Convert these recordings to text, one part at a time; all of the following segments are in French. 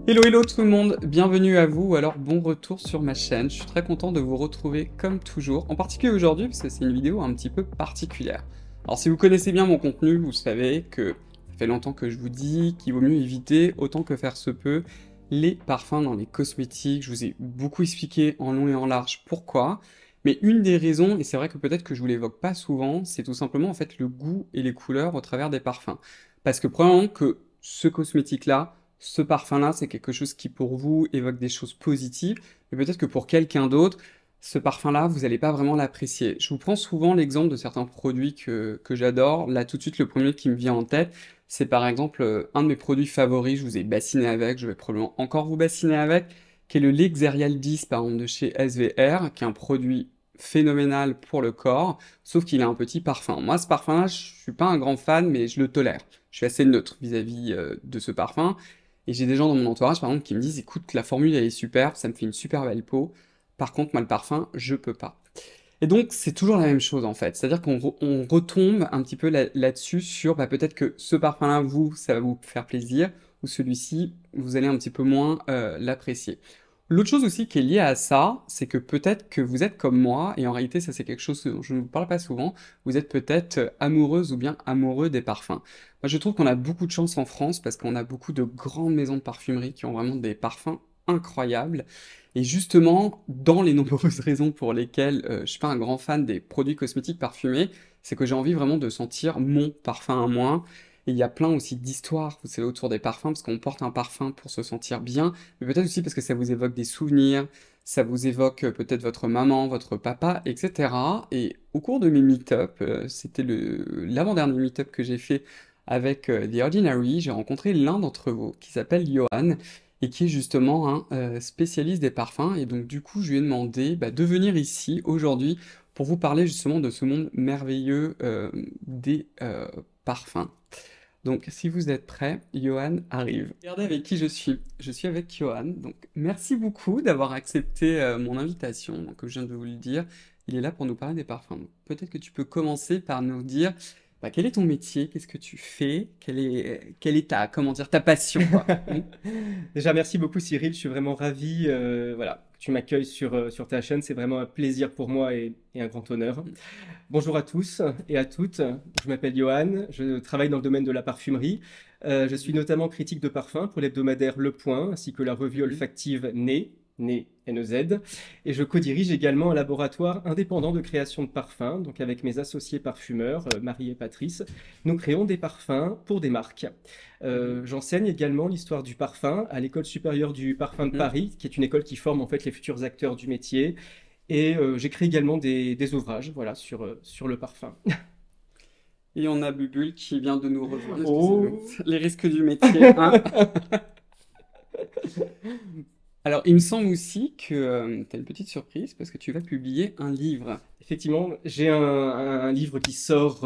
Hello hello tout le monde, bienvenue à vous, ou alors bon retour sur ma chaîne. Je suis très content de vous retrouver comme toujours, en particulier aujourd'hui parce que c'est une vidéo un petit peu particulière. Alors si vous connaissez bien mon contenu, vous savez que ça fait longtemps que je vous dis qu'il vaut mieux éviter, autant que faire se peut, les parfums dans les cosmétiques. Je vous ai beaucoup expliqué en long et en large pourquoi, mais une des raisons, et c'est vrai que peut-être que je vous l'évoque pas souvent, c'est tout simplement en fait le goût et les couleurs au travers des parfums. Parce que premièrement que ce cosmétique-là, ce parfum-là, c'est quelque chose qui pour vous évoque des choses positives, mais peut-être que pour quelqu'un d'autre, ce parfum-là, vous n'allez pas vraiment l'apprécier. Je vous prends souvent l'exemple de certains produits que j'adore. Là, tout de suite, le premier qui me vient en tête, c'est par exemple un de mes produits favoris, je vous ai bassiné avec, je vais probablement encore vous bassiner avec, qui est le Lexerial 10, par exemple, de chez SVR, qui est un produit phénoménal pour le corps, sauf qu'il a un petit parfum. Moi, ce parfum-là, je suis pas un grand fan, mais je le tolère. Je suis assez neutre vis-à-vis de ce parfum. Et j'ai des gens dans mon entourage, par exemple, qui me disent, écoute, la formule, elle est superbe, ça me fait une super belle peau. Par contre, moi, le parfum, je peux pas. Et donc, c'est toujours la même chose, en fait. C'est-à-dire on retombe un petit peu là-dessus sur, bah, peut-être que ce parfum-là, vous, ça va vous faire plaisir, ou celui-ci, vous allez un petit peu moins l'apprécier. L'autre chose aussi qui est liée à ça, c'est que peut-être que vous êtes comme moi, et en réalité, ça c'est quelque chose dont je ne vous parle pas souvent, vous êtes peut-être amoureuse ou bien amoureux des parfums. Moi, je trouve qu'on a beaucoup de chance en France parce qu'on a beaucoup de grandes maisons de parfumerie qui ont vraiment des parfums incroyables. Et justement, dans les nombreuses raisons pour lesquelles je suis pas un grand fan des produits cosmétiques parfumés, c'est que j'ai envie vraiment de sentir mon parfum à moi. Et il y a plein aussi d'histoires, vous savez, autour des parfums, parce qu'on porte un parfum pour se sentir bien, mais peut-être aussi parce que ça vous évoque des souvenirs, ça vous évoque peut-être votre maman, votre papa, etc. Et au cours de mes meet-up, c'était l'avant-dernier meet-up que j'ai fait avec The Ordinary, j'ai rencontré l'un d'entre vous qui s'appelle Johan et qui est justement un spécialiste des parfums. Et donc du coup, je lui ai demandé bah, de venir ici aujourd'hui pour vous parler justement de ce monde merveilleux des parfums. Donc si vous êtes prêts, Johan arrive. Regardez avec qui je suis. Je suis avec Johan. Donc merci beaucoup d'avoir accepté mon invitation. Donc comme je viens de vous le dire, il est là pour nous parler des parfums. Donc, peut-être que tu peux commencer par nous dire bah, quel est ton métier, qu'est-ce que tu fais, quelle est ta, comment dire, ta passion, quoi. Déjà, merci beaucoup Cyril, je suis vraiment ravi voilà, que tu m'accueilles sur ta chaîne, c'est vraiment un plaisir pour moi et un grand honneur. Bonjour à tous et à toutes, je m'appelle Johan, je travaille dans le domaine de la parfumerie. Je suis notamment critique de parfum pour l'hebdomadaire Le Point ainsi que la revue Mhm. olfactive Nez, N-E-Z. Et je co-dirige également un laboratoire indépendant de création de parfums, donc avec mes associés parfumeurs, Marie et Patrice. Nous créons des parfums pour des marques. Mhm. J'enseigne également l'histoire du parfum à l'École supérieure du parfum de Mhm. Paris, qui est une école qui forme en fait les futurs acteurs du métier. Et j'écris également des ouvrages voilà, sur le parfum. Et on a Bubule qui vient de nous rejoindre, excusez-nous. Oh. Les risques du métier, hein. Alors, il me semble aussi que tu as une petite surprise parce que tu vas publier un livre. Effectivement, j'ai un livre qui sort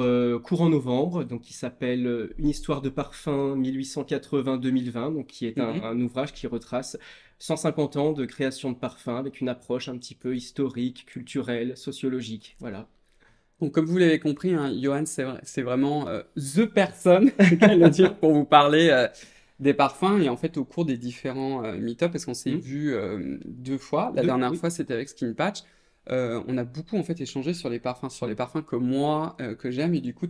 courant novembre, donc qui s'appelle Une histoire de parfum 1880-2020, donc qui est Mhm. un ouvrage qui retrace 150 ans de création de parfums avec une approche un petit peu historique, culturelle, sociologique. Voilà. Donc, comme vous l'avez compris, hein, Johan, c'est vraiment the person, c'est qu'à le dire, pour vous parler des parfums. Et en fait, au cours des différents meet-up, parce qu'on s'est Hmm. vu deux fois, la Deux, dernière oui. fois, c'était avec Skin Patch, on a beaucoup en fait échangé sur les parfums que moi, que j'aime. Et du coup,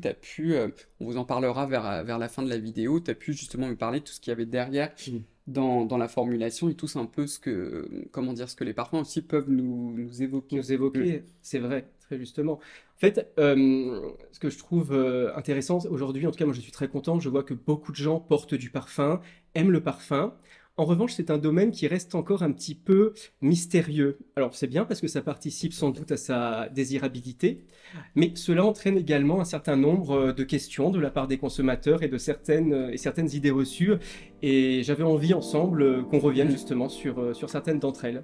on vous en parlera vers la fin de la vidéo, tu as pu justement me parler de tout ce qu'il y avait derrière Hmm. dans la formulation et tout un peu comment dire, ce que les parfums aussi peuvent nous évoquer. Nous Mm. évoquer, c'est vrai, très justement. En fait, ce que je trouve intéressant aujourd'hui, en tout cas moi je suis très content, je vois que beaucoup de gens portent du parfum, aiment le parfum. En revanche, c'est un domaine qui reste encore un petit peu mystérieux. Alors c'est bien parce que ça participe sans doute à sa désirabilité, mais cela entraîne également un certain nombre de questions de la part des consommateurs et de certaines idées reçues. Et j'avais envie ensemble qu'on revienne Mm. justement sur certaines d'entre elles.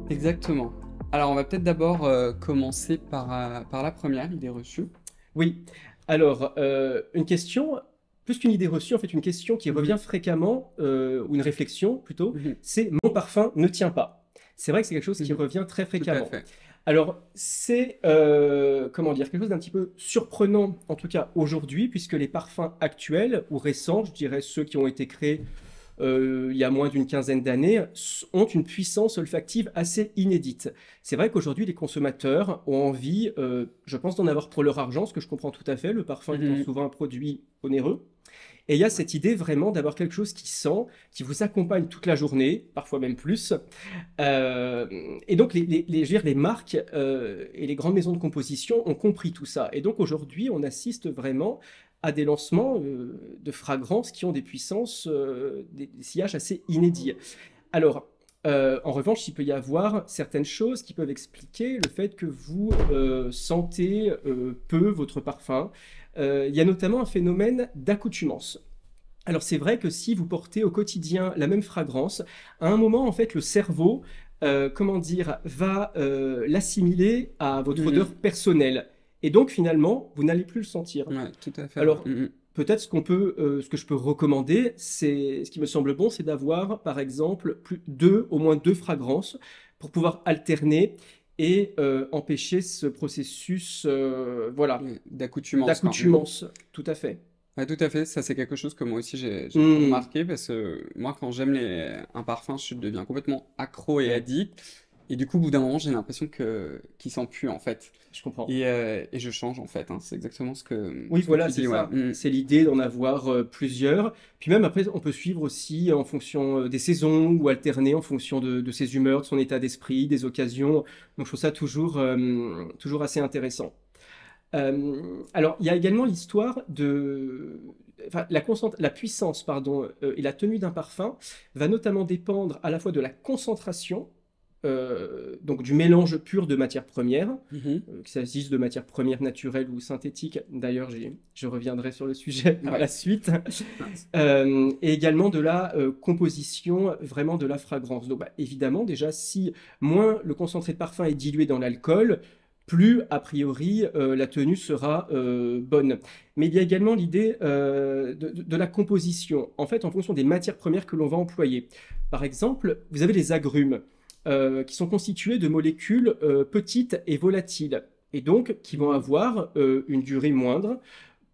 Exactement. Alors, on va peut-être d'abord commencer par la première idée reçue. Oui. Alors, une question, plus qu'une idée reçue, en fait, une question qui revient Mhm, fréquemment, ou une réflexion plutôt, mhm, c'est mon parfum ne tient pas. c'est vrai que c'est quelque chose qui Mhm. revient très Tout à fréquemment. fait. Alors, c'est, comment dire, quelque chose d'un petit peu surprenant, en tout cas aujourd'hui, puisque les parfums actuels ou récents, je dirais ceux qui ont été créés il y a moins d'une quinzaine d'années, ont une puissance olfactive assez inédite. C'est vrai qu'aujourd'hui, les consommateurs ont envie, je pense, d'en avoir pour leur argent, ce que je comprends tout à fait, le parfum étant Mhm. souvent un produit onéreux. Et il y a Ouais. cette idée vraiment d'avoir quelque chose qui sent, qui vous accompagne toute la journée, parfois même plus. Euh, et donc, je veux dire, les marques et les grandes maisons de composition ont compris tout ça. Et donc, aujourd'hui, on assiste vraiment à des lancements de fragrances qui ont des puissances, des sillages assez inédits. Alors, en revanche, il peut y avoir certaines choses qui peuvent expliquer le fait que vous sentez peu votre parfum. Il y a notamment un phénomène d'accoutumance. Alors c'est vrai que si vous portez au quotidien la même fragrance, à un moment en fait le cerveau, comment dire, va l'assimiler à votre odeur Mhm. personnelle. Et donc finalement, vous n'allez plus le sentir. Ouais, tout à fait, ouais. Alors, Mhm. peut-être ce que je peux recommander, c'est ce qui me semble bon, c'est d'avoir, par exemple, au moins deux fragrances pour pouvoir alterner et empêcher ce processus, voilà, Ouais, d'accoutumance, quoi. Mhm. d'accoutumance. Tout à fait. Ouais, tout à fait, ça c'est quelque chose que moi aussi j'ai pu Hmm, remarquer parce que moi quand j'aime un parfum, je deviens complètement accro et ouais, addict. Et du coup, au bout d'un moment, j'ai l'impression que qu'il sent plus en fait. je comprends. Et je change en fait, hein. C'est exactement Oui, ce que voilà, tu c'est dis, ouais. ça. Mhm. C'est l'idée d'en avoir plusieurs. Puis même après, on peut suivre aussi en fonction des saisons ou alterner en fonction de ses humeurs, de son état d'esprit, des occasions. Donc je trouve ça toujours assez intéressant. Alors, il y a également l'histoire enfin, la puissance, pardon, et la tenue d'un parfum va notamment dépendre à la fois de la concentration, donc du mélange pur de matières premières, Mhm. qu'il s'agisse de matières premières naturelles ou synthétiques. D'ailleurs, je reviendrai sur le sujet par la Ouais. suite. Mince. Et également de la composition vraiment de la fragrance. Donc, bah, évidemment, déjà, si moins le concentré de parfum est dilué dans l'alcool, plus, a priori, la tenue sera bonne. Mais il y a également l'idée de la composition, en fait, en fonction des matières premières que l'on va employer. Par exemple, vous avez les agrumes, qui sont constitués de molécules petites et volatiles, et donc qui vont Mhm. avoir une durée moindre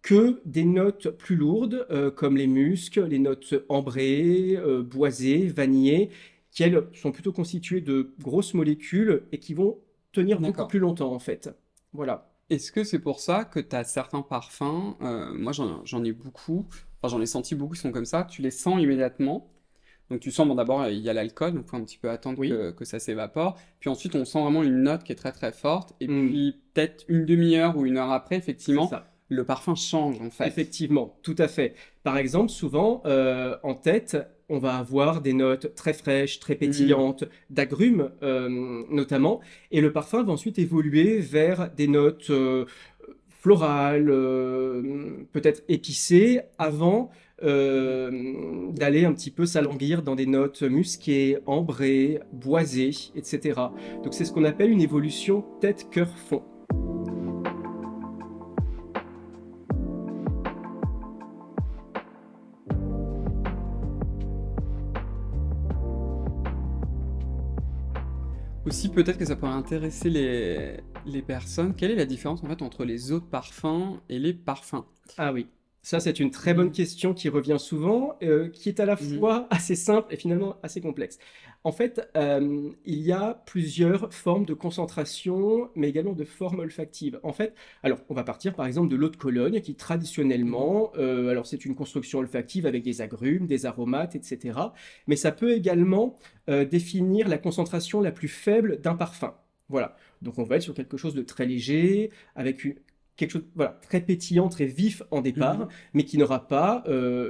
que des notes plus lourdes, comme les muscs, les notes ambrées, boisées, vanillées, qui elles sont plutôt constituées de grosses molécules et qui vont tenir beaucoup D'accord. plus longtemps en fait. Voilà. Est-ce que c'est pour ça que tu as certains parfums, moi j'en ai beaucoup, enfin j'en ai senti beaucoup qui sont comme ça, tu les sens immédiatement. Donc tu sens, bon d'abord il y a l'alcool, donc il faut un petit peu attendre Oui, que ça s'évapore. Puis ensuite on sent vraiment une note qui est très très forte. Et hmm, puis peut-être une demi-heure ou une heure après, c'est effectivement, ça. le parfum change en fait. Effectivement, tout à fait. Par exemple, souvent, en tête, on va avoir des notes très fraîches, très Mhm. pétillantes, d'agrumes notamment, et le parfum va ensuite évoluer vers des notes florales, peut-être épicées, avant d'aller un petit peu s'alanguir dans des notes musquées, ambrées, boisées, etc. Donc c'est ce qu'on appelle une évolution tête-cœur-fond. Aussi peut-être que ça pourrait intéresser les personnes. Quelle est la différence en fait entre les eaux de parfum et les parfums? Ah oui, ça c'est une très bonne Mhm. question qui revient souvent, qui est à la Mhm. fois assez simple et finalement assez complexe. En fait, il y a plusieurs formes de concentration, mais également de formes olfactives. En fait, alors on va partir par exemple de l'eau de Cologne, qui Mhm. traditionnellement, alors c'est une construction olfactive avec des agrumes, des aromates, etc. Mais ça peut également définir la concentration la plus faible d'un parfum. Voilà. Donc on va être sur quelque chose de très léger, avec quelque chose voilà, très pétillant, très vif en départ, Mhm. mais qui n'aura pas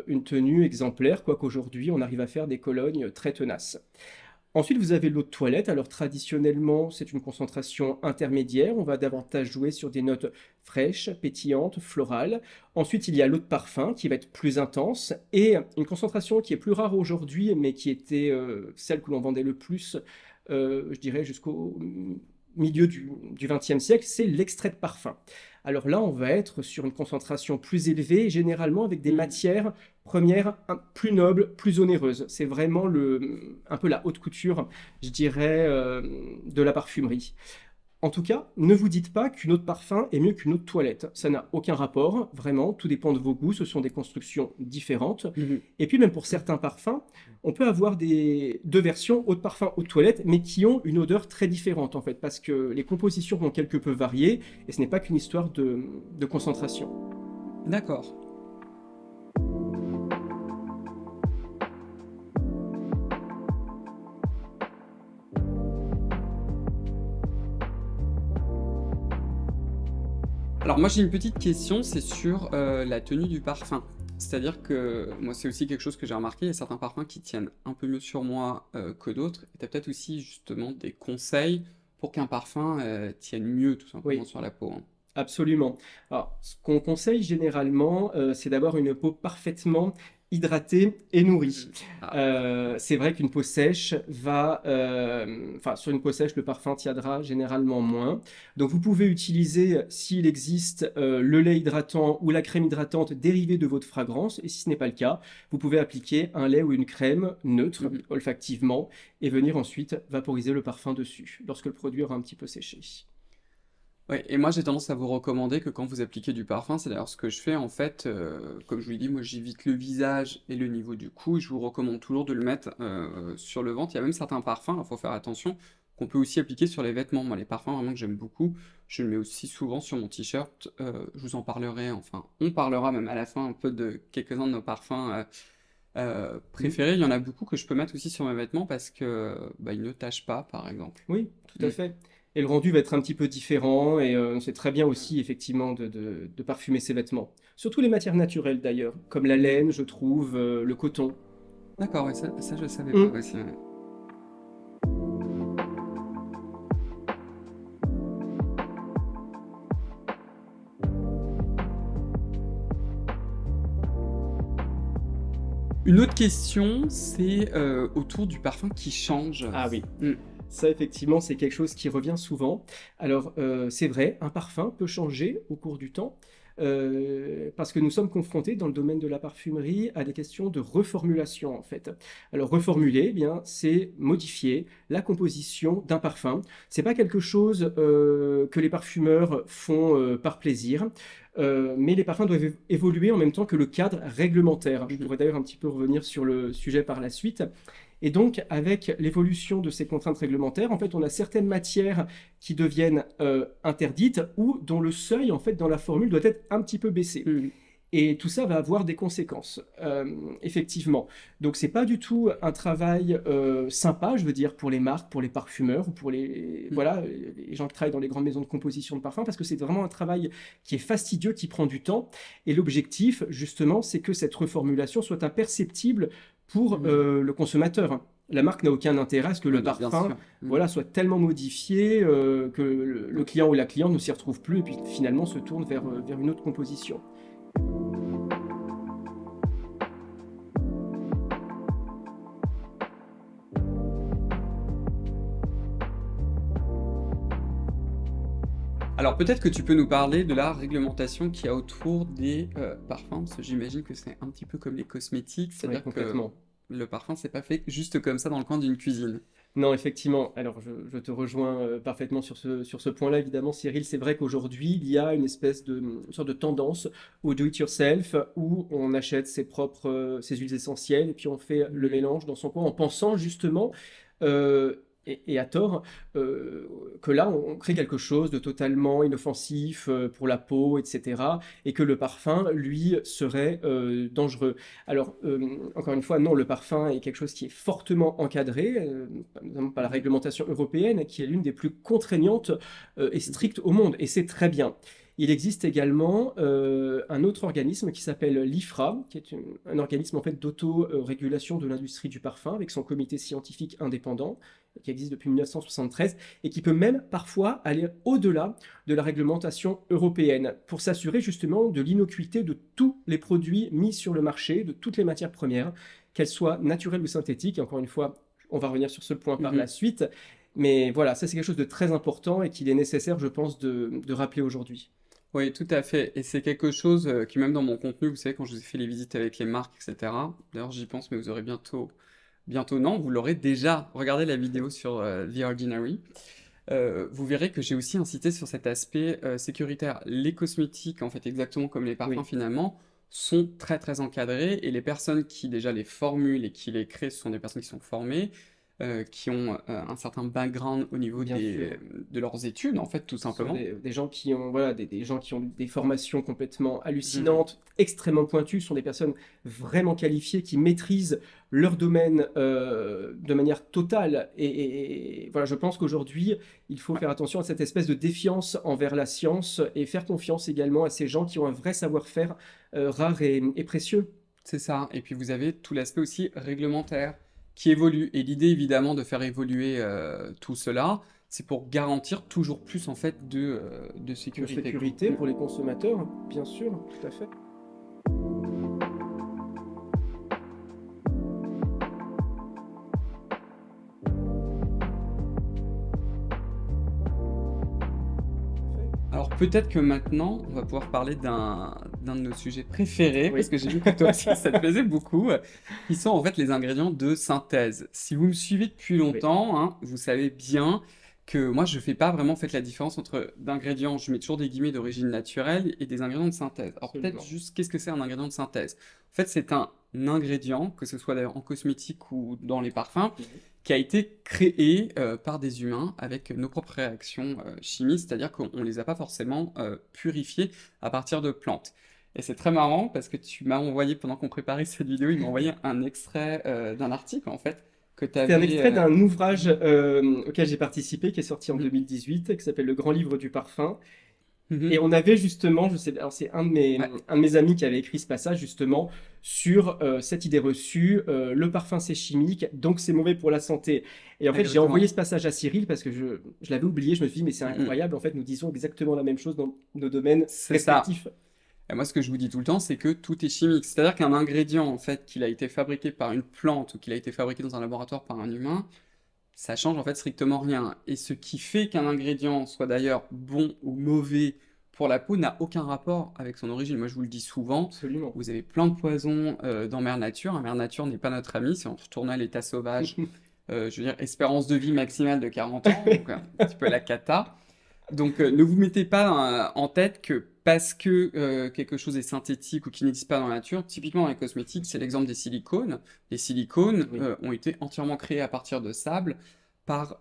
une tenue exemplaire, quoique aujourd'hui on arrive à faire des colognes très tenaces. Ensuite, vous avez l'eau de toilette. Alors traditionnellement, c'est une concentration intermédiaire. On va davantage jouer sur des notes fraîches, pétillantes, florales. Ensuite, il y a l'eau de parfum qui va être plus intense et une concentration qui est plus rare aujourd'hui, mais qui était celle que l'on vendait le plus, je dirais, jusqu'au milieu du XXe siècle, c'est l'extrait de parfum. Alors là, on va être sur une concentration plus élevée, généralement avec des matières premières plus nobles, plus onéreuses. C'est vraiment un peu la haute couture, je dirais, de la parfumerie. En tout cas, ne vous dites pas qu'une eau de parfum est mieux qu'une eau de toilette. Ça n'a aucun rapport, vraiment. Tout dépend de vos goûts. Ce sont des constructions différentes. Mhm. Et puis, même pour certains parfums, on peut avoir deux versions, eau de parfum, eau de toilette, mais qui ont une odeur très différente, en fait, parce que les compositions vont quelque peu varier, et ce n'est pas qu'une histoire de concentration. D'accord. Alors moi j'ai une petite question, c'est sur la tenue du parfum. C'est-à-dire que moi c'est aussi quelque chose que j'ai remarqué, il y a certains parfums qui tiennent un peu mieux sur moi que d'autres. Et tu as peut-être aussi justement des conseils pour qu'un parfum tienne mieux tout simplement Oui. sur la peau, hein. Absolument. Alors, ce qu'on conseille généralement, c'est d'avoir une peau parfaitement hydratée et nourrie. Ah, C'est vrai qu'une peau sèche va, enfin, sur une peau sèche, le parfum tiendra généralement moins. Donc, vous pouvez utiliser, s'il existe, le lait hydratant ou la crème hydratante dérivée de votre fragrance. Et si ce n'est pas le cas, vous pouvez appliquer un lait ou une crème neutre, olfactivement, et venir ensuite vaporiser le parfum dessus, lorsque le produit aura un petit peu séché. ouais, et moi j'ai tendance à vous recommander que quand vous appliquez du parfum, c'est d'ailleurs ce que je fais en fait, comme je vous l'ai dit, moi j'évite le visage et le niveau du cou, et je vous recommande toujours de le mettre sur le ventre. Il y a même certains parfums, il faut faire attention, qu'on peut aussi appliquer sur les vêtements. Moi les parfums vraiment que j'aime beaucoup, je le mets aussi souvent sur mon t-shirt. Je vous en parlerai, enfin on parlera même à la fin un peu de quelques-uns de nos parfums Mm. préférés. Il y en a beaucoup que je peux mettre aussi sur mes vêtements parce que bah, ils ne tachent pas par exemple. Oui, tout à Mm. fait. Et le rendu va être un petit peu différent et c'est très bien aussi effectivement de parfumer ses vêtements. Surtout les matières naturelles d'ailleurs, comme la laine, je trouve, le coton. D'accord, ouais, ça je savais pas Mm. aussi, ouais. Une autre question, c'est autour du parfum qui change. Ah oui, Mm. ça effectivement c'est quelque chose qui revient souvent. Alors c'est vrai, un parfum peut changer au cours du temps. Parce que nous sommes confrontés dans le domaine de la parfumerie à des questions de reformulation en fait. Alors reformuler, eh bien, c'est modifier la composition d'un parfum. C'est pas quelque chose que les parfumeurs font par plaisir, mais les parfums doivent évoluer en même temps que le cadre réglementaire. Je Mhm. pourrais d'ailleurs un petit peu revenir sur le sujet par la suite. Et donc, avec l'évolution de ces contraintes réglementaires, en fait, on a certaines matières qui deviennent interdites ou dont le seuil, en fait, dans la formule doit être un petit peu baissé. Mm. Et tout ça va avoir des conséquences, effectivement. Donc, c'est pas du tout un travail sympa, je veux dire, pour les marques, pour les parfumeurs ou pour les, Mm. voilà, les gens qui travaillent dans les grandes maisons de composition de parfums, parce que c'est vraiment un travail qui est fastidieux, qui prend du temps. Et l'objectif, justement, c'est que cette reformulation soit imperceptible pour Mm. le consommateur. La marque n'a aucun intérêt à ce que le Ouais, bien parfum sûr. Mm. voilà, soit tellement modifié que le client ou la cliente ne s'y retrouve plus et puis finalement se tourne vers une autre composition. Alors peut-être que tu peux nous parler de la réglementation qu'il y a autour des parfums, parce que j'imagine que c'est un petit peu comme les cosmétiques, Oui, c'est-à-dire que complètement. le parfum, c'est pas fait juste comme ça dans le coin d'une cuisine. Non, effectivement. Alors, je te rejoins parfaitement sur ce point-là, évidemment, Cyril. C'est vrai qu'aujourd'hui, il y a une espèce une sorte de tendance au do-it-yourself où on achète ses huiles essentielles et puis on fait le mélange dans son coin en pensant justement, euh, et à tort, que là, on crée quelque chose de totalement inoffensif pour la peau, etc. Et que le parfum, lui, serait dangereux. Alors, encore une fois, non, le parfum est quelque chose qui est fortement encadré, notamment par la Mhm. réglementation européenne, qui est l'une des plus contraignantes et strictes au monde, et c'est très bien. Il existe également un autre organisme qui s'appelle l'IFRA, qui est un organisme en fait d'autorégulation de l'industrie du parfum, avec son comité scientifique indépendant, qui existe depuis 1973, et qui peut même parfois aller au-delà de la réglementation européenne, pour s'assurer justement de l'innocuité de tous les produits mis sur le marché, de toutes les matières premières, qu'elles soient naturelles ou synthétiques. Et encore une fois, on va revenir sur ce point par la Mhm. suite. Mais voilà, ça c'est quelque chose de très important et qu'il est nécessaire, je pense, de rappeler aujourd'hui. Oui, tout à fait. Et c'est quelque chose qui, même dans mon contenu, vous savez, quand je vous ai fait les visites avec les marques, etc. D'ailleurs, j'y pense, mais vous aurez bientôt non, vous l'aurez déjà. Regardez la vidéo sur The Ordinary. Vous verrez que j'ai aussi incité sur cet aspect sécuritaire. Les cosmétiques, en fait, exactement comme les parfums Oui, finalement, sont très très encadrés et les personnes qui déjà les formulent et qui les créent, ce sont des personnes qui sont formées, qui ont un certain background au niveau bien sûr. de leurs études, en fait, tout Ce sont simplement. des gens qui ont, voilà, des gens qui ont des formations complètement Mhm. hallucinantes, extrêmement pointues. Ce sont des personnes vraiment qualifiées qui maîtrisent leur domaine de manière totale. Et voilà, je pense qu'aujourd'hui, il faut Ouais, faire attention à cette espèce de défiance envers la science et faire confiance également à ces gens qui ont un vrai savoir-faire rare et précieux. c'est ça. Et puis vous avez tout l'aspect aussi réglementaire qui évolue. Et l'idée évidemment de faire évoluer tout cela, c'est pour garantir toujours plus en fait de De sécurité, quoi. sécurité pour les consommateurs, bien sûr, tout à fait. Alors peut-être que maintenant, on va pouvoir parler d'un de nos sujets préférés, parce Oui, que j'ai vu que toi aussi ça te plaisait beaucoup, qui sont en fait les ingrédients de synthèse. Si vous me suivez depuis oui, longtemps, hein, vous savez bien que moi je fais pas vraiment en fait la différence entre d'ingrédients, je mets toujours des guillemets d'origine naturelle et des ingrédients de synthèse. Alors peut-être absolument. juste qu'est-ce que c'est un ingrédient de synthèse? En fait c'est un ingrédient, que ce soit d'ailleurs en cosmétique ou dans les parfums, Mhm. qui a été créé par des humains avec nos propres réactions chimiques, c'est-à-dire qu'on ne les a pas forcément purifiés à partir de plantes. Et c'est très marrant parce que tu m'as envoyé, pendant qu'on préparait cette vidéo, il m'a envoyé un extrait d'un article en fait que tu C'est un avais. extrait d'un ouvrage auquel j'ai participé, qui est sorti en Mhm, 2018, qui s'appelle Le Grand Livre du Parfum. Et mhm. on avait justement, je sais, alors c'est Ouais, un de mes amis qui avait écrit ce passage justement sur cette idée reçue, le parfum c'est chimique, donc c'est mauvais pour la santé. Et en fait, j'ai envoyé exactement. ce passage à Cyril parce que je l'avais oublié, je me suis dit, mais c'est Mhm. incroyable, en fait, nous disons exactement la même chose dans nos domaines C'est ça. respectifs. Et moi, ce que je vous dis tout le temps, c'est que tout est chimique. C'est-à-dire qu'un ingrédient, en fait, qu'il a été fabriqué par une plante ou qu'il a été fabriqué dans un laboratoire par un humain, ça change en fait strictement rien. Et ce qui fait qu'un ingrédient soit d'ailleurs bon ou mauvais pour la peau n'a aucun rapport avec son origine. Moi, je vous le dis souvent, Absolument. vous avez plein de poisons dans Mère Nature. Mère Nature n'est pas notre ami. Si on retourne à l'état sauvage, je veux dire, espérance de vie maximale de 40 ans, donc un petit peu la cata. Donc, ne vous mettez pas en tête que parce que quelque chose est synthétique ou qui n'existe pas dans la nature, typiquement dans les cosmétiques, c'est l'exemple des silicones. Les silicones Oui. ont été entièrement créés à partir de sable par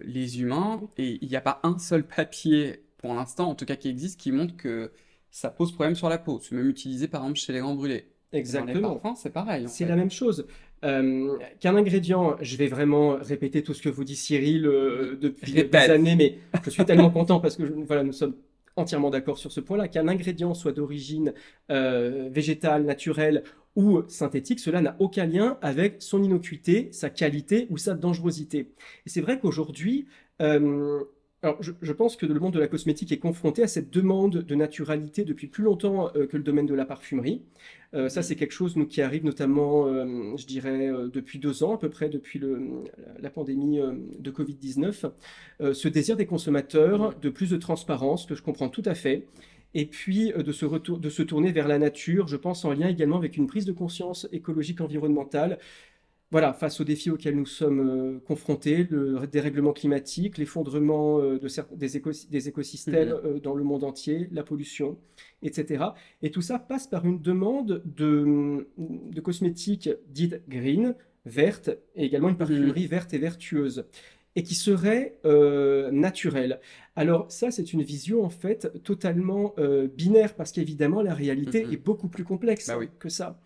les humains et il n'y a pas un seul papier, pour l'instant en tout cas qui existe, qui montre que ça pose problème sur la peau. C'est même utilisé par exemple chez les grands brûlés. Et dans les Exactement. parfums, c'est pareil en C'est la fait. même chose. Qu'un ingrédient, je vais vraiment répéter tout ce que vous dit Cyril depuis des Répète. années, mais je suis tellement content parce que voilà, nous sommes entièrement d'accord sur ce point-là. Qu'un ingrédient soit d'origine végétale, naturelle ou synthétique, cela n'a aucun lien avec son innocuité, sa qualité ou sa dangerosité. Et c'est vrai qu'aujourd'hui, euh, alors je pense que le monde de la cosmétique est confronté à cette demande de naturalité depuis plus longtemps que le domaine de la parfumerie. Ça, c'est Mhm. quelque chose nous, qui arrive notamment, je dirais, depuis 2 ans à peu près, depuis la pandémie de Covid-19. Ce désir des consommateurs Mhm. de plus de transparence, que je comprends tout à fait, et puis de se tourner vers la nature, je pense en lien également avec une prise de conscience écologique environnementale voilà, face aux défis auxquels nous sommes confrontés, le dérèglement climatique, l'effondrement des écosystèmes Mhm. dans le monde entier, la pollution, etc. Et tout ça passe par une demande de cosmétiques dites green, vertes, et également une Mhm. parfumerie verte et vertueuse, et qui serait naturelle. Alors ça, c'est une vision en fait totalement binaire, parce qu'évidemment, la réalité est Mhm. beaucoup plus complexe Bah hein, oui. que ça.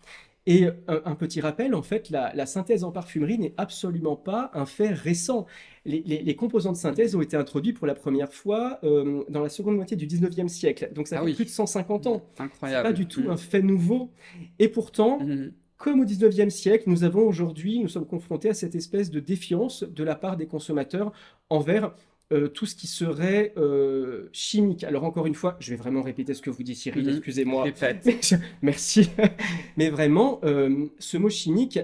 Et un petit rappel, en fait, la synthèse en parfumerie n'est absolument pas un fait récent. Les composants de synthèse Mhm. ont été introduits pour la première fois dans la seconde moitié du 19e siècle. Donc ça Ah fait plus oui. de 150 Mhm. ans. C'est pas Incroyable. du tout un Mhm. fait nouveau. Et pourtant, Mhm. comme au 19e siècle, nous sommes confrontés à cette espèce de défiance de la part des consommateurs envers tout ce qui serait chimique. Alors encore une fois, je vais vraiment répéter ce que vous dit Cyril, Mhm. excusez-moi. Répète. Merci. Mais vraiment, ce mot chimique,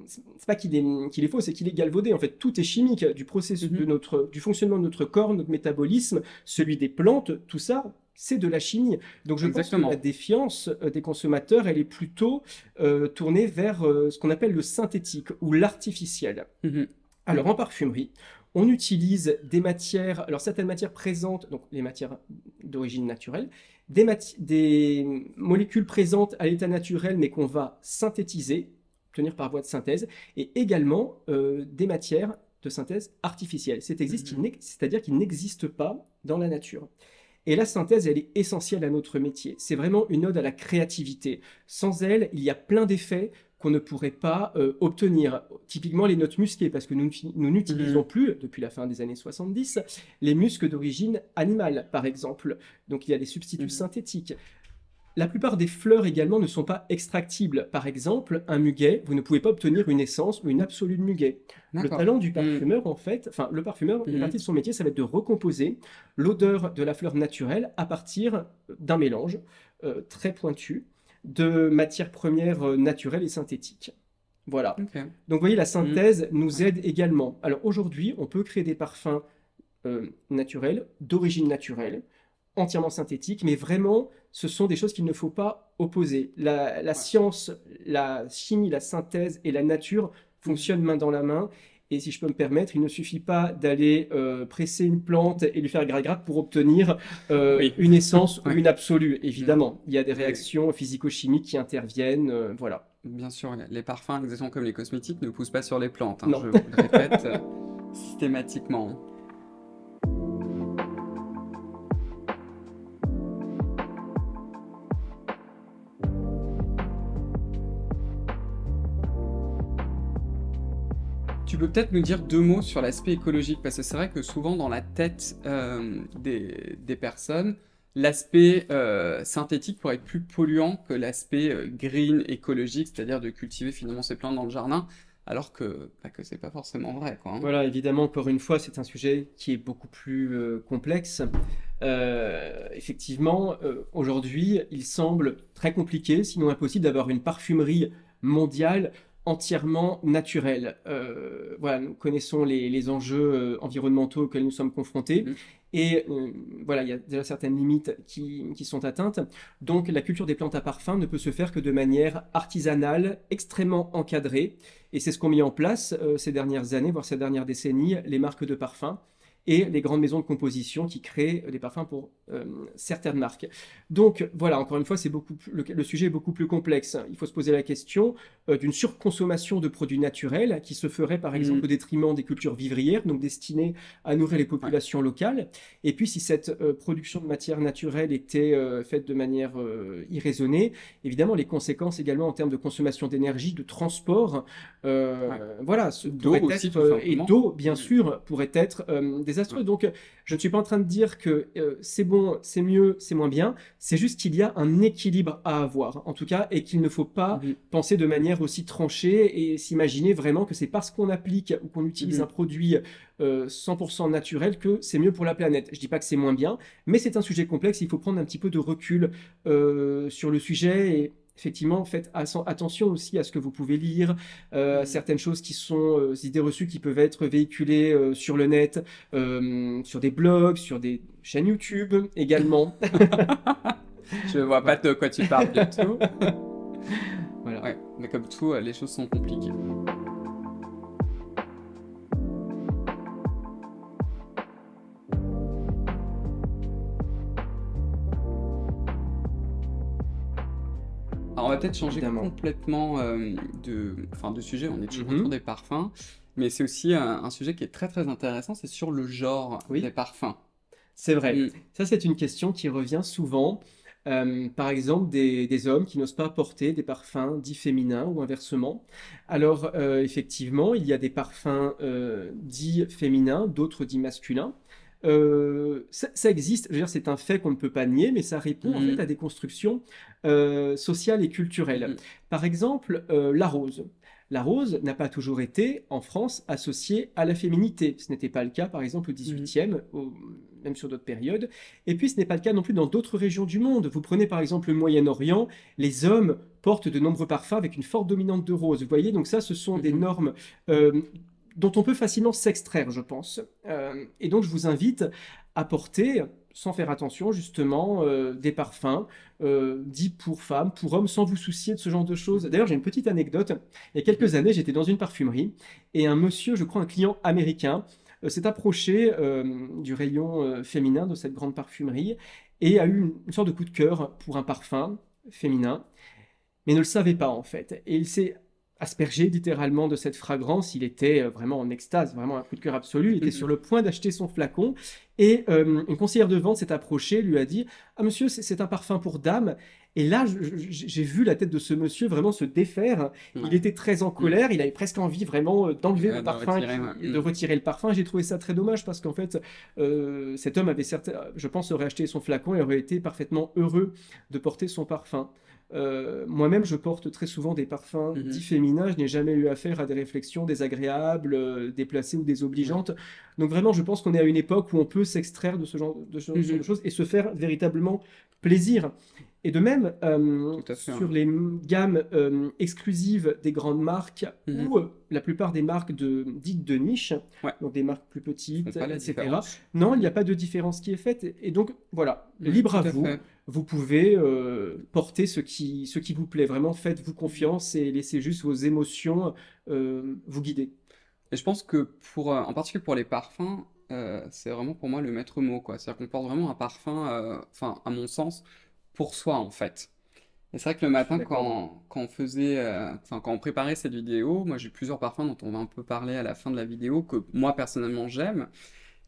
c'est pas qu'il est faux, c'est qu'il est galvaudé. En fait, tout est chimique, du processus Mhm. du fonctionnement de notre corps, notre métabolisme, celui des plantes, tout ça. c'est de la chimie. Donc je pense que la Exactement. défiance des consommateurs, elle est plutôt tournée vers ce qu'on appelle le synthétique ou l'artificiel. Mhm. Alors en parfumerie, on utilise des matières, alors certaines matières présentes, donc les matières d'origine naturelle, des molécules présentes à l'état naturel mais qu'on va synthétiser, obtenir par voie de synthèse, et également des matières de synthèse artificielle, Mhm. c'est-à-dire qu'ils n'existent pas dans la nature. Et la synthèse, elle est essentielle à notre métier. C'est vraiment une ode à la créativité. Sans elle, il y a plein d'effets qu'on ne pourrait pas obtenir. Typiquement les notes musquées, parce que nous n'utilisons Mhm. plus, depuis la fin des années 70, les muscs d'origine animale, par exemple. Donc il y a des substituts Mhm. synthétiques. La plupart des fleurs également ne sont pas extractibles. Par exemple, un muguet, vous ne pouvez pas obtenir une essence ou une absolue de muguet. Le D'accord. talent du Mhm. parfumeur, en fait, enfin, le parfumeur, une Mhm. partie de son métier, ça va être de recomposer l'odeur de la fleur naturelle à partir d'un mélange très pointu de matières premières naturelles et synthétiques. Voilà. Ok. Donc, vous voyez, la Mhm. synthèse nous Ouais. aide également. Alors, aujourd'hui, on peut créer des parfums naturels, d'origine naturelle, entièrement synthétiques, mais vraiment, ce sont des choses qu'il ne faut pas opposer. La Ouais. science, la chimie, la synthèse et la nature Mhm. fonctionnent main dans la main. Et si je peux me permettre, il ne suffit pas d'aller presser une plante et lui faire gratte pour obtenir Oui. une essence ou Ouais. une absolue. Bien. Évidemment, il y a des Oui. réactions physico-chimiques qui interviennent. Voilà. Bien sûr, les parfums, exactement comme les cosmétiques, ne poussent pas sur les plantes, hein, Non. je vous le répète systématiquement. Tu peux peut-être nous dire deux mots sur l'aspect écologique, parce que c'est vrai que souvent dans la tête des personnes, l'aspect synthétique pourrait être plus polluant que l'aspect green écologique, c'est-à-dire de cultiver finalement ses plantes dans le jardin, alors que, bah, que c'est pas forcément vrai, quoi, hein. Voilà, évidemment, encore une fois, c'est un sujet qui est beaucoup plus complexe. Effectivement, aujourd'hui, il semble très compliqué, sinon impossible, d'avoir une parfumerie mondiale entièrement naturelle. Voilà, nous connaissons les enjeux environnementaux auxquels nous sommes confrontés. Mhm. Et voilà, il y a déjà certaines limites qui sont atteintes. Donc la culture des plantes à parfum ne peut se faire que de manière artisanale, extrêmement encadrée. Et c'est ce qu'ont mis en place ces dernières années, voire ces dernières décennies, les marques de parfums et les grandes maisons de composition qui créent des parfums pour certaines marques. Donc voilà, encore une fois, le sujet est beaucoup plus complexe. Il faut se poser la question d'une surconsommation de produits naturels qui se ferait par exemple Mhm. au détriment des cultures vivrières, donc destinées à nourrir les Ouais. populations locales. Et puis si cette production de matière naturelle était faite de manière irraisonnée, évidemment les conséquences également en termes de consommation d'énergie, de transport, Ouais. voilà, D'eau pourrait aussi, être, tout et simplement. d'eau, bien Mhm. sûr, pourrait être Ouais. désastreux. Donc, je ne suis pas en train de dire que c'est bon, c'est mieux, c'est moins bien. C'est juste qu'il y a un équilibre à avoir, en tout cas, et qu'il ne faut pas Mhm. penser de manière aussi tranchée et s'imaginer vraiment que c'est parce qu'on applique ou qu'on utilise un Mhm. produit 100% naturel que c'est mieux pour la planète. Je dis pas que c'est moins bien, mais c'est un sujet complexe. Il faut prendre un petit peu de recul sur le sujet et effectivement, faites attention aussi à ce que vous pouvez lire, Mhm. certaines choses qui sont idées reçues qui peuvent être véhiculées sur le net, sur des blogs, sur des chaînes YouTube également. Je vois pas Voilà. de quoi tu parles du tout. Voilà. Ouais, mais comme tout, les choses sont compliquées. Alors on va peut-être changer Évidemment. complètement de sujet, on est toujours autour Mhm. des parfums, mais c'est aussi un sujet qui est très très intéressant, c'est sur le genre des Oui, parfums. c'est vrai. Mm. Ça, c'est une question qui revient souvent. Par exemple, des hommes qui n'osent pas porter des parfums dits féminins ou inversement. Alors, effectivement, il y a des parfums dits féminins, d'autres dits masculins. Ça existe, je veux dire, c'est un fait qu'on ne peut pas nier, mais ça répond en fait Mhm. à des constructions sociales et culturelles. Mhm. Par exemple, la rose. La rose n'a pas toujours été, en France, associée à la féminité. Ce n'était pas le cas, par exemple, au Mhm. 18e, même sur d'autres périodes. Et puis, ce n'est pas le cas non plus dans d'autres régions du monde. Vous prenez par exemple le Moyen-Orient, les hommes portent de nombreux parfums avec une forte dominante de rose. Vous voyez, donc ça, ce sont des Mhm. normes dont on peut facilement s'extraire, je pense. Et donc, je vous invite à porter sans faire attention, justement, des parfums dits pour femmes, pour hommes, sans vous soucier de ce genre de choses. D'ailleurs, j'ai une petite anecdote. Il y a quelques années, j'étais dans une parfumerie et un monsieur, je crois un client américain, s'est approché du rayon féminin de cette grande parfumerie et a eu une sorte de coup de cœur pour un parfum féminin, mais ne le savait pas en fait. Et il s'est aspergé littéralement de cette fragrance. Il était vraiment en extase, vraiment un coup de cœur absolu. Il était sur le point d'acheter son flacon et une conseillère de vente s'est approchée, lui a dit: «Ah monsieur, c'est un parfum pour dame.» Et là, j'ai vu la tête de ce monsieur vraiment se défaire. Il Ouais. était très en Mm. colère. Il avait presque envie vraiment d'enlever le De parfum, retirer, ouais. de retirer le parfum. J'ai trouvé ça très dommage parce qu'en fait, cet homme avait je pense, aurait acheté son flacon et aurait été parfaitement heureux de porter son parfum. Moi-même, je porte très souvent des parfums dits Mhm. féminins. Je n'ai jamais eu affaire à des réflexions désagréables, déplacées ou Ouais. désobligeantes. Donc vraiment, je pense qu'on est à une époque où on peut s'extraire de ce genre de Mhm. choses et se faire véritablement plaisir. Et de même, Tout à fait, ouais. sur les gammes exclusives des grandes marques Mhm. ou la plupart des marques dites de niche, Ouais. donc des marques plus Ils font petites, pas la etc., différence. non, il n'y a Mhm. pas de différence qui est faite. Et donc, voilà, Ouais, libre tout à à vous. fait. Vous pouvez porter ce qui vous plaît. Vraiment, faites-vous Mhm. confiance et laissez juste vos émotions vous guider. Et je pense que en particulier pour les parfums, c'est vraiment pour moi le maître mot, quoi. C'est-à-dire qu'on porte vraiment un parfum, enfin, à mon sens, pour soi, en fait. Et c'est vrai que le Je suis matin, d'accord. quand on faisait, enfin, quand on préparait cette vidéo, moi j'ai plusieurs parfums dont on va un peu parler à la fin de la vidéo que moi personnellement j'aime.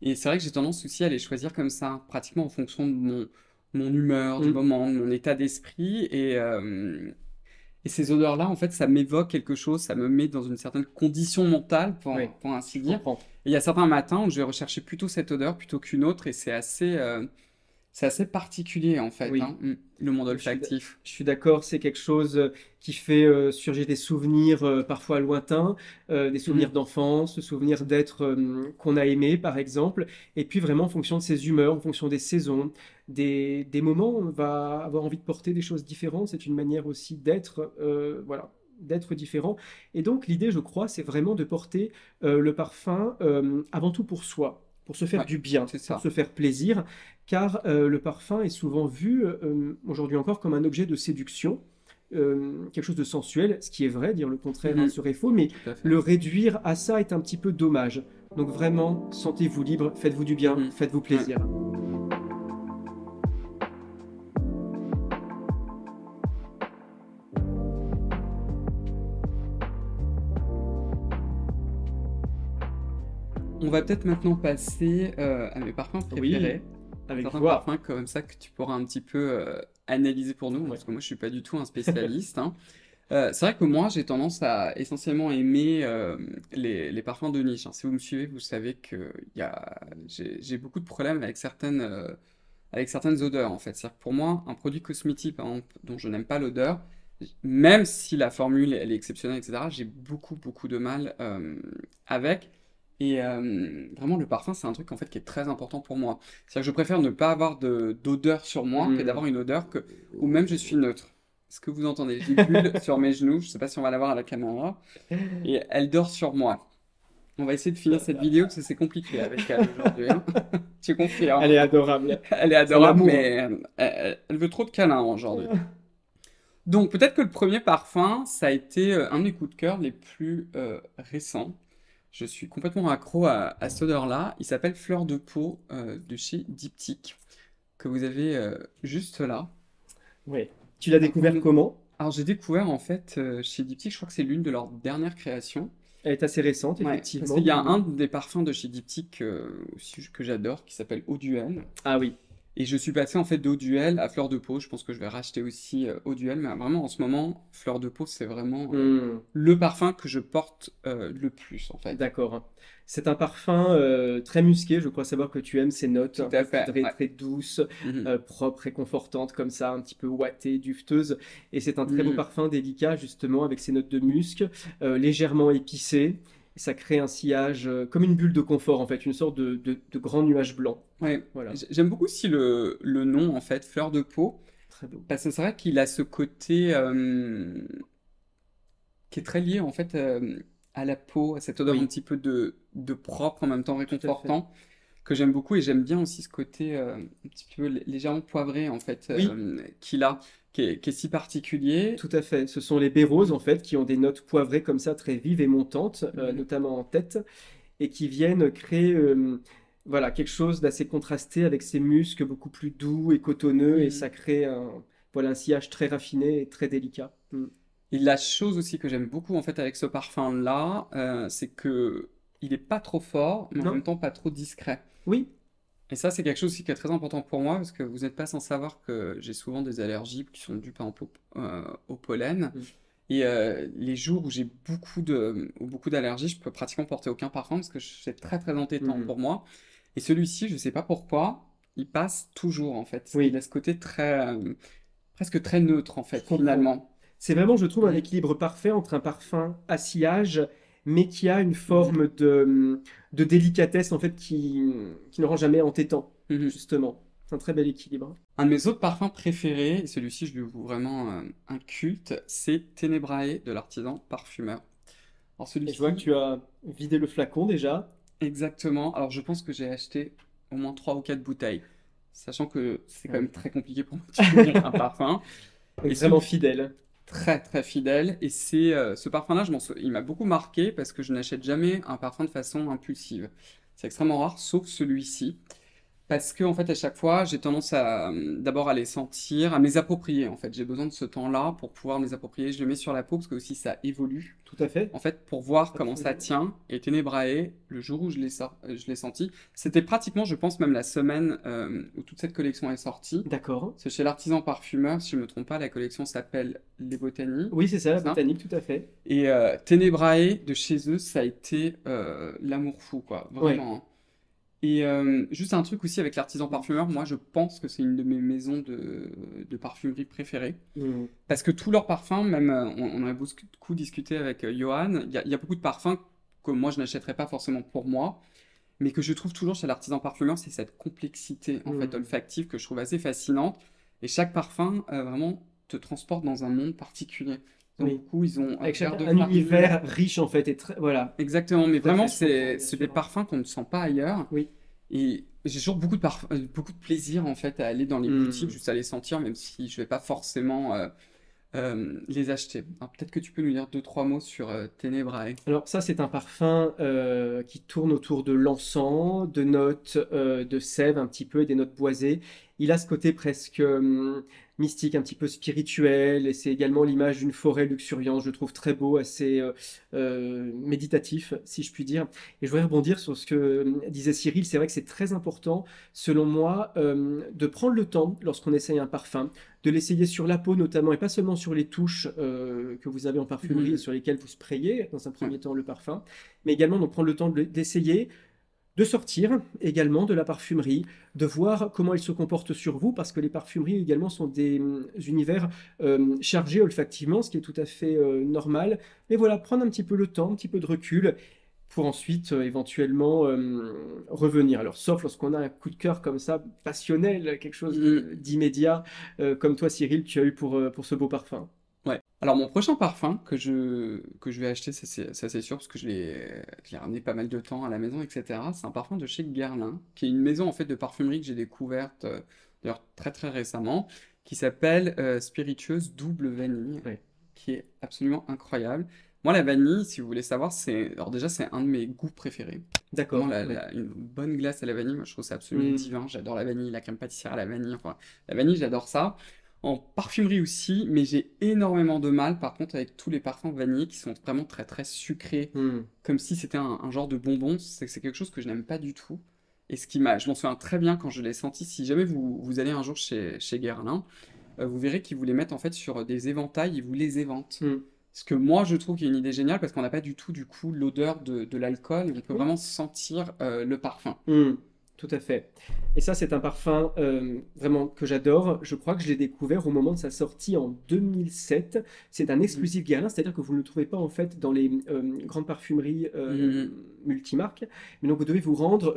Et c'est vrai que j'ai tendance aussi à les choisir comme ça, pratiquement en fonction de mon humeur, du Mm, moment, de mon état d'esprit. Et ces odeurs-là, en fait, ça m'évoque quelque chose, ça me met dans une certaine condition mentale, oui, pour ainsi je dire. comprends. Et il y a certains matins où je vais rechercher plutôt cette odeur plutôt qu'une autre, et c'est assez particulier, en fait, Oui. hein, le monde Je suis, olfactif. je suis d'accord, c'est quelque chose qui fait surgir des souvenirs parfois lointains, des souvenirs Mhm. d'enfance, des souvenirs d'êtres qu'on a aimés, par exemple. Et puis vraiment, en fonction de ses humeurs, en fonction des saisons, des moments, on va avoir envie de porter des choses différentes. C'est une manière aussi d'être, voilà, d'être différent. Et donc, l'idée, je crois, c'est vraiment de porter le parfum avant tout pour soi, pour se faire Ouais, du bien, c'est pour ça. se faire plaisir car le parfum est souvent vu aujourd'hui encore comme un objet de séduction, quelque chose de sensuel, ce qui est vrai, dire le contraire hein, Mhm. serait faux, mais Tout à fait. le réduire à ça est un petit peu dommage. Donc vraiment, sentez-vous libre, faites-vous du bien, Mhm. faites-vous Ouais. plaisir. On va peut-être maintenant passer à mes parfums Oui, préférés. avec Certains joie. parfums comme ça que tu pourras un petit peu analyser pour nous, Ouais. parce que moi je suis pas du tout un spécialiste, hein. C'est vrai que moi j'ai tendance à essentiellement aimer les parfums de niche, hein. Si vous me suivez, vous savez que j'ai beaucoup de problèmes avec certaines odeurs en fait. C'est-à-dire que pour moi, un produit cosmétique par exemple, dont je n'aime pas l'odeur, même si la formule elle est exceptionnelle, etc., j'ai beaucoup de mal avec. Et vraiment, le parfum, c'est un truc en fait qui est très important pour moi. C'est-à-dire que je préfère ne pas avoir d'odeur sur moi que Hmm. d'avoir une odeur où même je suis neutre. Est-ce que vous entendez? J'ai bulle sur mes genoux, je sais pas si on va la voir à la caméra, et elle dort sur moi. On va essayer de finir cette vidéo parce que c'est compliqué avec elle aujourd'hui, hein. Tu Elle est confirmes? adorable. Elle est C'est adorable, l'amour. mais elle veut trop de câlins aujourd'hui. Donc peut-être que le premier parfum, ça a été un de mes coups de cœur les plus récents. Je suis complètement accro à cette odeur-là. Il s'appelle Fleur de peau de chez Diptyque, que vous avez juste là. Oui. Tu l'as Alors, découvert comment? alors, j'ai découvert en fait chez Diptyque, je crois que c'est l'une de leurs dernières créations. Elle est assez récente, Ouais, parce qu'il effectivement. y a un des parfums de chez Diptyque aussi que j'adore qui s'appelle Eau Duel. Ah oui. Et je suis passé en fait d'Eau Duel à Fleur de Peau. Je pense que je vais racheter aussi Eau Duel, mais vraiment en ce moment, Fleur de Peau, c'est vraiment Hmm. le parfum que je porte le plus en fait. D'accord. C'est un parfum très musqué, je crois savoir que tu aimes ces notes Tout un à peu fait, poudrées, ouais. très douces, Mhm. propres, réconfortantes comme ça, un petit peu ouatées, dufteuses. Et c'est un très beau Mhm. parfum délicat justement avec ses notes de musc, légèrement épicées. Et ça crée un sillage comme une bulle de confort en fait, une sorte de grand nuage blanc. Ouais. Voilà, J'aime beaucoup aussi le nom en fait, Fleur de Peau, très beau. parce que c'est vrai qu'il a ce côté qui est très lié en fait à la peau, à cette odeur un Oui, petit peu de propre en même temps tout à fait. réconfortant. que j'aime beaucoup et j'aime bien aussi ce côté un petit peu légèrement poivré en fait Oui, qu'il a, qui est si particulier. tout à fait. Ce sont les baies roses, en fait, qui ont des notes poivrées comme ça, très vives et montantes, Mhm. notamment en tête, et qui viennent créer voilà, quelque chose d'assez contrasté avec ces muscs beaucoup plus doux et cotonneux, et Mhm. ça crée voilà, un sillage très raffiné et très délicat. Mm. Et la chose aussi que j'aime beaucoup en fait avec ce parfum-là, c'est que il est pas trop fort, mais en Non? même temps pas trop discret. Oui? Et ça, c'est quelque chose aussi qui est très important pour moi, parce que vous n'êtes pas sans savoir que j'ai souvent des allergies qui sont dues par exemple au pollen. Mm. Et les jours où j'ai beaucoup d'allergies, je peux pratiquement porter aucun parfum parce que c'est très très entêtant Mhm. pour moi. Et celui-ci, je sais pas pourquoi, il passe toujours en fait. Il Oui, a ce côté très presque très neutre en je fait comprends. finalement. C'est vraiment, je trouve, un Mhm. équilibre parfait entre un parfum à sillage, mais qui a une Mhm. forme de délicatesse, en fait, qui ne rend jamais entêtant, Mhm. justement. C'est un très bel équilibre. Un de mes autres parfums préférés, et celui-ci je lui voue vraiment un culte, c'est Tenebrae de l'artisan parfumeur. Alors Et je vois que celui-ci, tu as vidé le flacon déjà. exactement. Alors je pense que j'ai acheté au moins 3 ou 4 bouteilles, sachant que c'est Ah quand même oui. très compliqué pour moi de finir un parfum. Donc Et vraiment celui fidèle. très très fidèle. Et c'est ce parfum-là, il m'a beaucoup marqué parce que je n'achète jamais un parfum de façon impulsive. C'est extrêmement rare, sauf celui-ci. Parce que, en fait, à chaque fois, j'ai tendance à d'abord à les sentir, à me les approprier. En fait, j'ai besoin de ce temps-là pour pouvoir me les approprier. Je les mets sur la peau parce que aussi ça évolue. Tout à fait. En fait, pour voir comment ça Absolument. tient. Et Tenebrae, le jour où je l'ai senti, c'était pratiquement, je pense, même la semaine où toute cette collection est sortie. D'accord. C'est chez l'artisan parfumeur, si je ne me trompe pas, la collection s'appelle Les Botanies, Oui, c'est ça, c'est la ça? botanique, tout à fait. Et Tenebrae de chez eux, ça a été l'amour fou, quoi, Ouais. vraiment, hein. Et juste un truc aussi avec l'artisan parfumeur, moi je pense que c'est une de mes maisons de parfumerie préférées. Mm. Parce que tous leurs parfums, même on en a beaucoup discuté avec Johan, il y a beaucoup de parfums que moi je n'achèterais pas forcément pour moi, mais que je trouve toujours chez l'artisan parfumeur, c'est cette complexité en fait Mm. olfactive que je trouve assez fascinante. Et chaque parfum vraiment te transporte dans un monde particulier. Donc Oui. beaucoup, ils ont Avec Vert chacun de un Paris. univers riche, en fait, et très... Voilà. Exactement, mais Tout à vraiment, fait, je comprends, c'est bien des sûr. parfums qu'on ne sent pas ailleurs. Oui. Et j'ai toujours beaucoup de plaisir en fait à aller dans les boutiques, Mm. juste à les sentir, même si je vais pas forcément les acheter. Alors peut-être que tu peux nous dire deux, trois mots sur Tenebrae. Alors ça, c'est un parfum qui tourne autour de l'encens, de notes de sève un petit peu et des notes boisées. Il a ce côté presque mystique, un petit peu spirituel, et c'est également l'image d'une forêt luxuriante. Je le trouve très beau, assez méditatif, si je puis dire. Et je voudrais rebondir sur ce que disait Cyril. C'est vrai que c'est très important, selon moi, de prendre le temps lorsqu'on essaye un parfum, de l'essayer sur la peau notamment, et pas seulement sur les touches que vous avez en parfumerie et Mhm. sur lesquelles vous sprayez dans un Ouais. premier temps le parfum, mais également donc prendre le temps d'essayer, de sortir également de la parfumerie, de voir comment elle se comporte sur vous, parce que les parfumeries également sont des univers chargés olfactivement, ce qui est tout à fait normal. Mais voilà, prendre un petit peu le temps, un petit peu de recul, pour ensuite éventuellement revenir. Alors, sauf lorsqu'on a un coup de cœur comme ça, passionnel, quelque chose Mhm. d'immédiat, comme toi, Cyril, tu as eu pour ce beau parfum. Ouais. Alors mon prochain parfum que je vais acheter, ça, c'est sûr, parce que je l'ai ramené pas mal de temps à la maison, etc. C'est un parfum de chez Guerlain, qui est une maison en fait de parfumerie que j'ai découverte d'ailleurs très très récemment, qui s'appelle Spiritueuse Double Vanille, Ouais, qui est absolument incroyable. Moi la vanille, si vous voulez savoir, alors déjà c'est un de mes goûts préférés. Vraiment d'accord, ouais. une bonne glace à la vanille, moi je trouve ça absolument Hmm, divin. J'adore la vanille, la crème pâtissière à la vanille, enfin la vanille j'adore ça. En parfumerie aussi, mais j'ai énormément de mal par contre avec tous les parfums vanillés qui sont vraiment très très sucrés, hmm. comme si c'était un genre de bonbon. C'est quelque chose que je n'aime pas du tout. Et je m'en souviens très bien quand je l'ai senti. Si jamais vous allez un jour chez Guerlain, vous verrez qu'ils vous les mettent en fait sur des éventails, ils vous les éventent. Hmm. Ce que moi je trouve qu'il y a une idée géniale parce qu'on n'a pas du tout du coup l'odeur de l'alcool et on peut Oui. vraiment sentir le parfum. Hmm, tout à fait. Et ça, c'est un parfum vraiment que j'adore. Je crois que je l'ai découvert au moment de sa sortie en 2007. C'est un Mhm. exclusif Guerlain, c'est-à-dire que vous ne le trouvez pas en fait dans les grandes parfumeries Mhm. multimarques. Mais donc vous devez vous rendre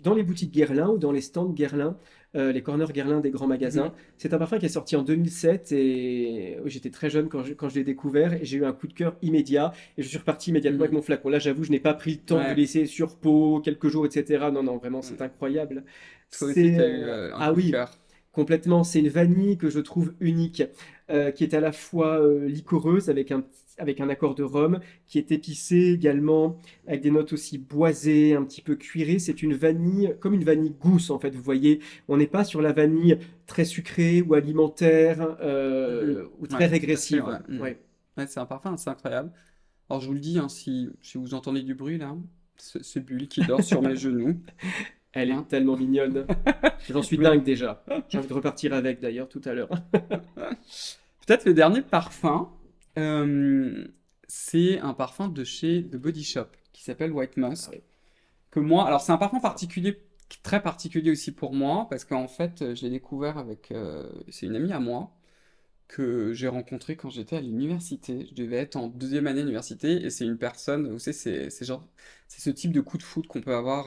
dans les boutiques Guerlain ou dans les stands Guerlain les Corners Guerlain des grands magasins. C'est un parfum qui est sorti en 2007 et j'étais très jeune quand je l'ai découvert et j'ai eu un coup de cœur immédiat et je suis reparti immédiatement avec mon flacon. Là, j'avoue, je n'ai pas pris le temps de Ouais. laisser sur peau quelques jours, etc. Non, non, vraiment, c'est Ouais. incroyable. Toi aussi, C'est tu as eu un ah coup de oui, cœur. complètement. C'est une vanille que je trouve unique, qui est à la fois liquoreuse avec un accord de rhum, qui est épicée également, avec des notes aussi boisées, un petit peu cuirées. C'est une vanille, comme une vanille gousse en fait. Vous voyez, on n'est pas sur la vanille très sucrée ou alimentaire ou très Ouais, tout à fait, régressive. ouais. Ouais. Ouais, c'est un parfum, c'est incroyable. Alors je vous le dis, hein, si vous entendez du bruit là, ce bulle qui dort sur mes genoux, Elle hein. est tellement mignonne. J'en suis dingue déjà. J'ai envie de repartir avec d'ailleurs tout à l'heure. Peut-être le dernier parfum, euh, c'est un parfum de chez The Body Shop qui s'appelle White Ah Musk. oui, Que moi, alors c'est un parfum ça. particulier, très particulier aussi pour moi, parce qu'en fait, je l'ai découvert avec, c'est une amie à moi que j'ai rencontrée quand j'étais à l'université. Je devais être en deuxième année d'université, et c'est une personne, vous savez, c'est genre, c'est ce type de coup de foudre qu'on peut avoir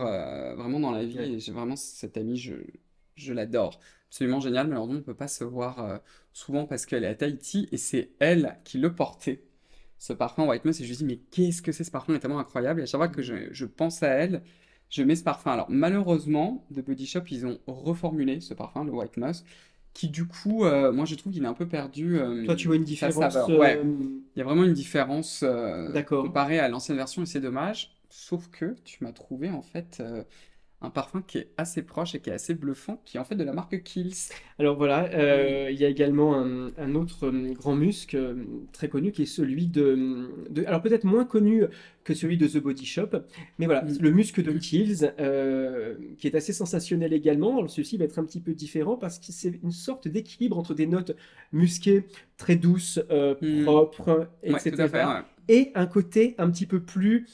vraiment dans la vie, Ouais. et j'ai vraiment cette amie, je l'adore. Absolument génial, malheureusement, on ne peut pas se voir souvent parce qu'elle est à Tahiti, et c'est elle qui le portait. Ce parfum White Musk, et je me dis, mais qu'est-ce que c'est ce parfum est tellement incroyable, et à chaque fois que je pense à elle, je mets ce parfum. Alors, malheureusement, The Body Shop, ils ont reformulé ce parfum, le White Musk, qui du coup, moi je trouve qu'il a un peu perdu Toi, tu vois une sa différence saveur. Ouais, il y a vraiment une différence d'accord. comparée à l'ancienne version, et c'est dommage. Sauf que tu m'as trouvé en fait un parfum qui est assez proche et qui est assez bluffant, qui est en fait de la marque Kiehl's. Alors voilà, Mm. il y a également un autre grand musc très connu qui est celui alors peut-être moins connu que celui de The Body Shop, mais voilà, Mm. le musc de Kiehl's qui est assez sensationnel également. Alors celui-ci va être un petit peu différent parce que c'est une sorte d'équilibre entre des notes musquées très douces, Mm. propres, Ouais, tout à fait, etc. ouais. et un côté un petit peu plus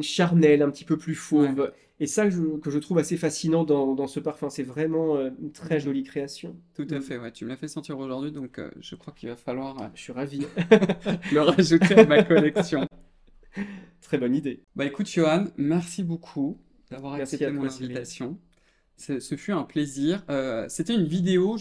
charnel, un petit peu plus Ouais, fauve. Et ça que je trouve assez fascinant dans ce parfum, c'est vraiment une très jolie création. tout à Mm. fait, ouais. Tu me l'as fait sentir aujourd'hui, donc je crois qu'il va falloir Je suis ravi. le rajouter à ma collection. Très bonne idée. Bah écoute, Johan, merci beaucoup d'avoir Merci accepté à mon toi, Cyril. invitation. Ce fut un plaisir. C'était une vidéo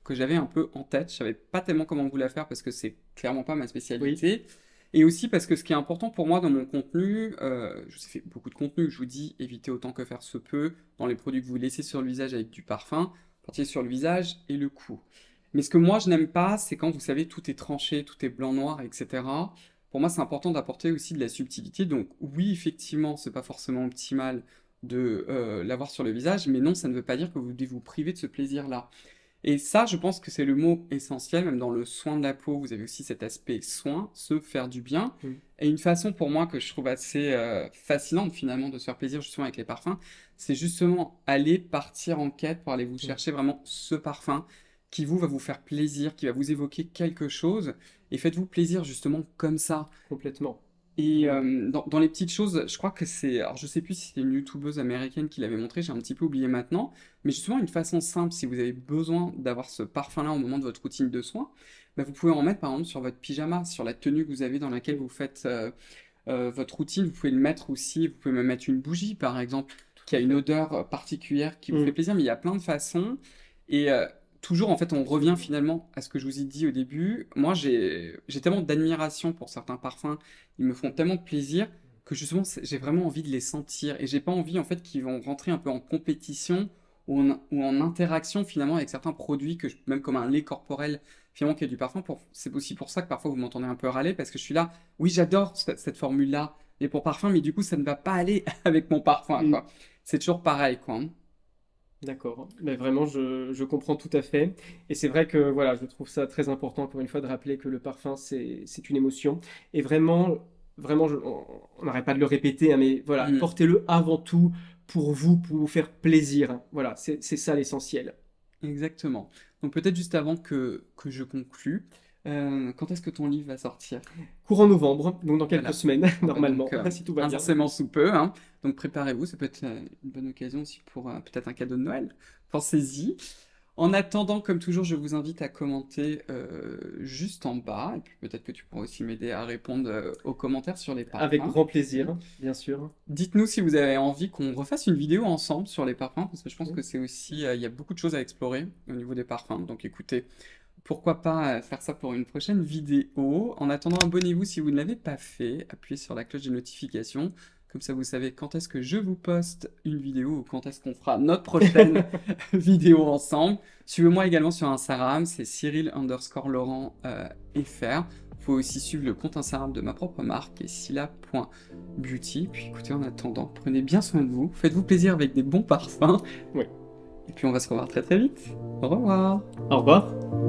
que j'avais un peu en tête. Je savais pas tellement comment vous la faire parce que c'est clairement pas ma Oui, spécialité. Et aussi parce que ce qui est important pour moi dans mon contenu, je vous ai fait beaucoup de contenu, je vous dis évitez autant que faire se peut dans les produits que vous laissez sur le visage avec du parfum, partiez sur le visage et le cou. Mais ce que moi je n'aime pas, c'est quand vous savez tout est tranché, tout est blanc-noir, etc. Pour moi, c'est important d'apporter aussi de la subtilité. Donc oui, effectivement, c'est pas forcément optimal de l'avoir sur le visage, mais non, ça ne veut pas dire que vous devez vous priver de ce plaisir-là. Et ça, je pense que c'est le mot essentiel, même dans le soin de la peau, vous avez aussi cet aspect soin, se faire du bien. mm, Et une façon pour moi que je trouve assez fascinante finalement de se faire plaisir justement avec les parfums, c'est justement aller partir en quête pour aller vous mm, chercher vraiment ce parfum qui vous va vous faire plaisir, qui va vous évoquer quelque chose, et faites-vous plaisir justement comme ça. complètement. Et Ouais. dans les petites choses, je crois que c'est, alors je sais plus si c'était une youtubeuse américaine qui l'avait montré, j'ai un petit peu oublié maintenant, mais justement une façon simple, si vous avez besoin d'avoir ce parfum-là au moment de votre routine de soins, bah, vous pouvez en mettre par exemple sur votre pyjama, sur la tenue que vous avez dans laquelle Mm, vous faites votre routine, vous pouvez le mettre aussi, vous pouvez même mettre une bougie par exemple, qui tout a à une fait. odeur particulière qui vous fait Mm, plaisir, mais il y a plein de façons, et toujours en fait on revient absolument. finalement à ce que je vous ai dit au début, moi j'ai tellement d'admiration pour certains parfums, ils me font tellement plaisir que justement j'ai vraiment envie de les sentir et j'ai pas envie en fait qu'ils vont rentrer un peu en compétition ou en interaction finalement avec certains produits même comme un lait corporel finalement qui a du parfum c'est aussi pour ça que parfois vous m'entendez un peu râler parce que je suis là oui j'adore cette formule là mais pour parfum mais du coup ça ne va pas aller avec mon parfum Mm, quoi, c'est toujours pareil quoi, hein. d'accord. Mais vraiment, je comprends tout à fait. Et c'est vrai que voilà, je trouve ça très important, encore une fois, de rappeler que le parfum, c'est une émotion. Et vraiment, vraiment, on n'arrête pas de le répéter, hein, mais voilà, Mm, portez-le avant tout pour vous faire plaisir, hein. Voilà, c'est ça l'essentiel. exactement. Donc peut-être juste avant que je conclue, quand est-ce que ton livre va sortir? Courant novembre, donc dans quelques Voilà. semaines, Ouais, donc, normalement, si tout va bien. incessamment sous peu, hein. Donc, préparez-vous. Ça peut être une bonne occasion aussi pour peut-être un cadeau de Noël. Pensez-y. En attendant, comme toujours, je vous invite à commenter juste en bas, et puis peut-être que tu pourras aussi m'aider à répondre aux commentaires sur les Avec parfums. grand plaisir, bien sûr. Dites-nous si vous avez envie qu'on refasse une vidéo ensemble sur les parfums, parce que je pense Mhm. que c'est aussi, il y a beaucoup de choses à explorer au niveau des parfums. Donc écoutez, pourquoi pas faire ça pour une prochaine vidéo. En attendant, abonnez-vous si vous ne l'avez pas fait, appuyez sur la cloche de notification, comme ça vous savez quand est-ce que je vous poste une vidéo ou quand est-ce qu'on fera notre prochaine vidéo ensemble. Suivez-moi également sur Instagram, c'est Cyril_Laurent Vous pouvez aussi suivre le compte Instagram de ma propre marque, qui est scylla.beauty. Puis écoutez, en attendant, prenez bien soin de vous, faites-vous plaisir avec des bons parfums. Oui. Et puis on va se revoir très très vite. Au revoir. Au revoir.